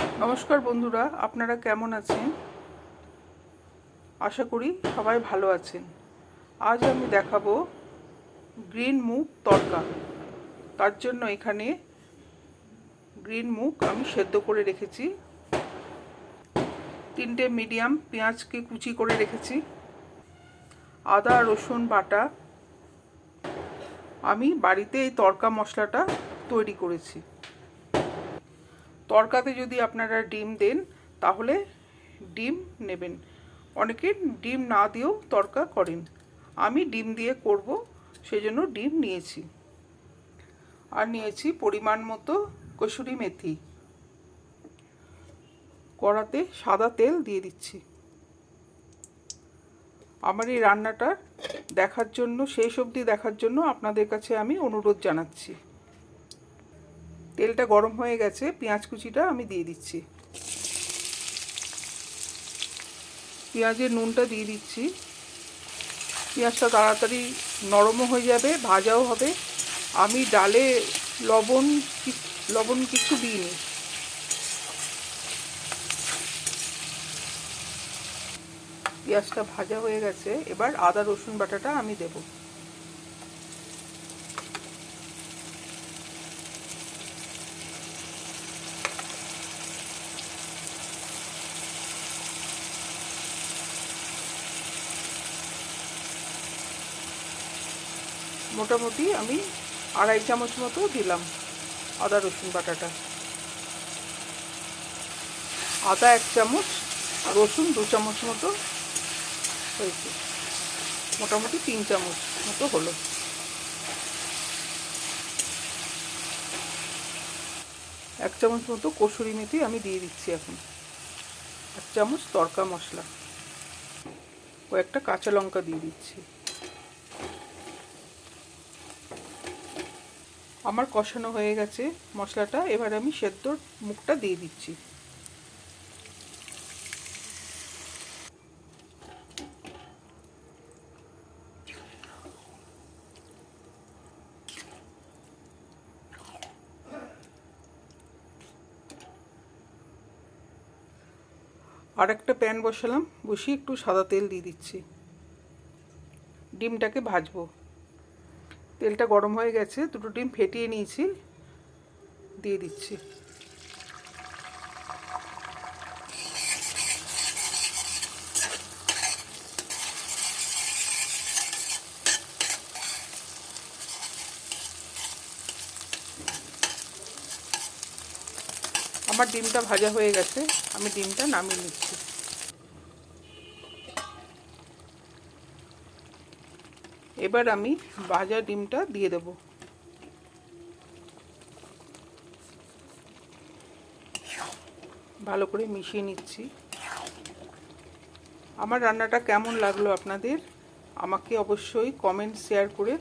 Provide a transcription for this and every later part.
নমস্কার বন্ধুরা, আপনারা কেমন আছেন? আশা করি সবাই ভালো আছেন। আজ আমি দেখাবো গ্রিন মুগ তড়কা। তার জন্য এখানে গ্রিন মুগ আমি সেদ্ধ করে রেখেছি, 3টে মিডিয়াম পেঁয়াজকে কুচি করে রেখেছি, আদা রসুন বাটা। আমি বাড়িতে এই তড়কা মশলাটা তৈরি করেছি। তড়কাতে যদি আপনারা ডিম দেন তাহলে ডিম নেবেন, অনেকে ডিম না দিয়েও তড়কা করেন। আমি ডিম দিয়ে করব, সেজন্য ডিম নিয়েছি। আর নিয়েছি পরিমাণ মতো কসুরি মেথি। কড়াতে সাদা তেল দিয়ে দিচ্ছি। আমার এই রান্নাটা দেখার জন্য, শেষ অবধি দেখার জন্য আপনাদের কাছে আমি অনুরোধ জানাচ্ছি। তেলটা গরম হয়ে গেছে, পেঁয়াজ কুচিটা আমি দিয়ে দিচ্ছি। পেঁয়াজের নুনটা দিয়ে দিচ্ছি। পেঁয়াজটা তাড়াতাড়ি নরমও হয়ে যাবে, ভাজাও হবে। আমি ডালে লবণ কিছু দিইনি। পেঁয়াজটা ভাজা হয়ে গেছে, এবার আদা রসুন বাটাটা আমি দেব। মোটামুটি আমি 2.5 চামচ মতো দিলাম আদা রসুন বাটাটা। আদা 1 চামচ, রসুন 2 চামচ মতো হয়েছে, মোটামুটি 3 চামচ মতো হলো। এক চামচ মতো কসুরি মেথি আমি দিয়ে দিচ্ছি এখন। 1 চামচ তড়কা মশলা, কয়েকটা কাঁচা লঙ্কা দিয়ে দিচ্ছি। আমার কষানো হয়ে গেছে মশলাটা, এবার আমি সেদ্ধ মুগটা দিয়ে দিচ্ছি। আর একটা প্যান বসালাম, বসিয়ে একটু সাদা তেল দিয়ে দিচ্ছি। ডিমটাকে ভাজবো। তেলটা গরম হয়ে গেছে, 2টো ডিম ফেটিয়ে নিয়েছি, দিয়ে দিচ্ছি। আমার ডিমটা ভাজা হয়ে গেছে, আমি ডিমটা নামিয়ে নিচ্ছি। এবার আমি ভাজা ডিমটা দিয়ে দেব। ভালো করে মিশিয়ে নিচ্ছি। আমার রান্নাটা কেমন লাগলো আপনাদের আমাকে অবশ্যই কমেন্ট শেয়ার করে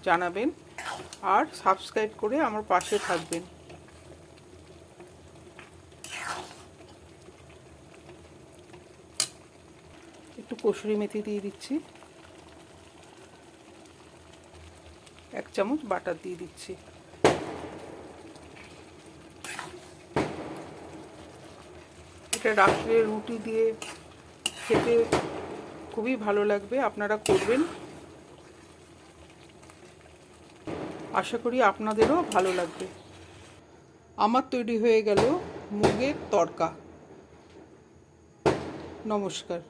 জানাবেন, আর সাবস্ক্রাইব করে আমার পাশে থাকবেন। একটু কসুরি মেথি দিয়ে দিচ্ছি, 1 চামচ বাটার দিয়ে দিচ্ছি। এটা রাত্রে রুটি দিয়ে খেতে খুবই ভালো লাগবে, আপনারা করবেন। আশা করি আপনাদেরও ভালো লাগবে। আমার তৈরি হয়ে গেল মুগের তড়কা। নমস্কার।